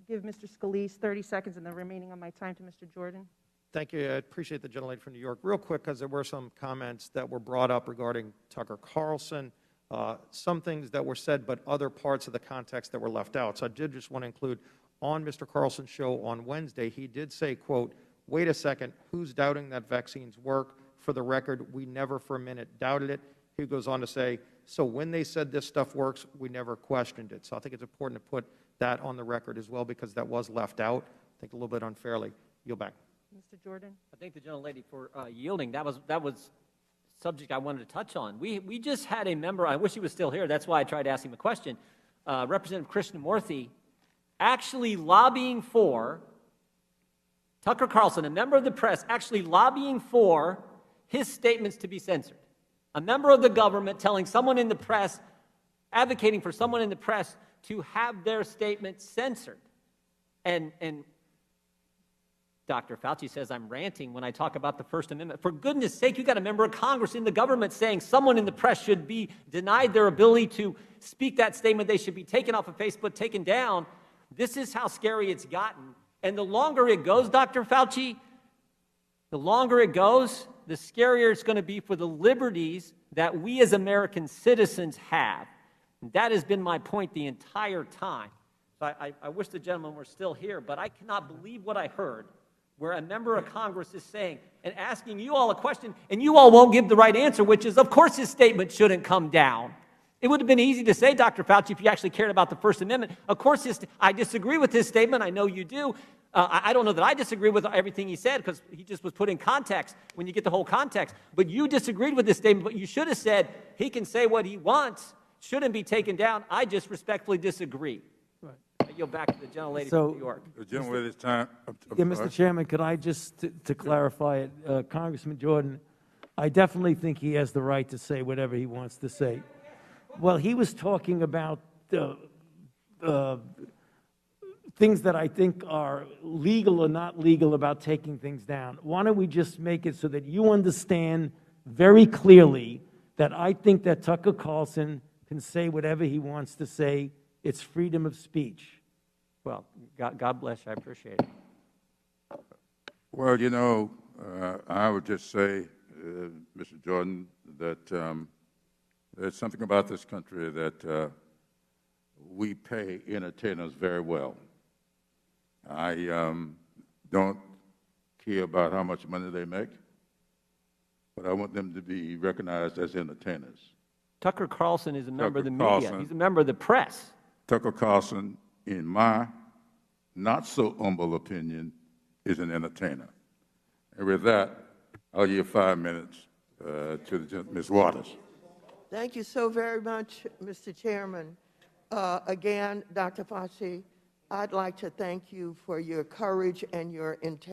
give Mr. Scalise 30 seconds and the remaining of my time to Mr. Jordan. Thank you. I appreciate the gentlelady from New York. Real quick, because there were some comments that were brought up regarding Tucker Carlson, some things that were said, but other parts of the context that were left out. So I did just want to include, on Mr. Carlson's show on Wednesday, he did say, quote, "Wait a second, who's doubting that vaccines work? For the record, we never for a minute doubted it." He goes on to say, "So when they said this stuff works, we never questioned it." So I think it's important to put that on the record as well, because that was left out, I think a little bit unfairly. Yield back. Mr. Jordan. I thank the gentlelady for yielding. That was subject I wanted to touch on. We just had a member, I wish he was still here, that's why I tried to ask him a question, Representative Krishnamurthy, actually lobbying for Tucker Carlson, a member of the press, actually lobbying for his statements to be censored. A member of the government telling someone in the press, advocating for someone in the press to have their statement censored. And Dr. Fauci says I'm ranting when I talk about the First Amendment. For goodness sake, you got a member of Congress in the government saying someone in the press should be denied their ability to speak that statement. They should be taken off of Facebook, taken down. This is how scary it's gotten. And the longer it goes, Dr. Fauci, the longer it goes, the scarier it's going to be for the liberties that we as American citizens have. And that has been my point the entire time. So I wish the gentleman were still here, but I cannot believe what I heard, where a member of Congress is saying and asking you all a question, and you all won't give the right answer, which is, of course, his statement shouldn't come down. It would have been easy to say, Dr. Fauci, if you actually cared about the First Amendment, of course, I disagree with his statement. I know you do. I don't know that I disagree with everything he said, because he just was put in context when you get the whole context. But you disagreed with this statement, but you should have said he can say what he wants, shouldn't be taken down. I just respectfully disagree. I yield back to the gentlelady from New York. The gentlelady's time. Yeah, Mr. Chairman, could I just, to clarify it, Congressman Jordan, I definitely think he has the right to say whatever he wants to say. Well, he was talking about things that I think are legal or not legal about taking things down. Why don't we just make it so that you understand very clearly that I think that Tucker Carlson can say whatever he wants to say. It's freedom of speech. Well, God bless you. I appreciate it. Well, you know, I would just say, Mr. Jordan, that there's something about this country that we pay entertainers very well. I don't care about how much money they make, but I want them to be recognized as entertainers. Tucker Carlson is a member of the media. He's a member of the press. Tucker Carlson, in my not-so-humble opinion, is an entertainer. And with that, I'll give 5 minutes to Ms. Waters. Thank you so very much, Mr. Chairman. Again, Dr. Fauci, I'd like to thank you for your courage and your integrity.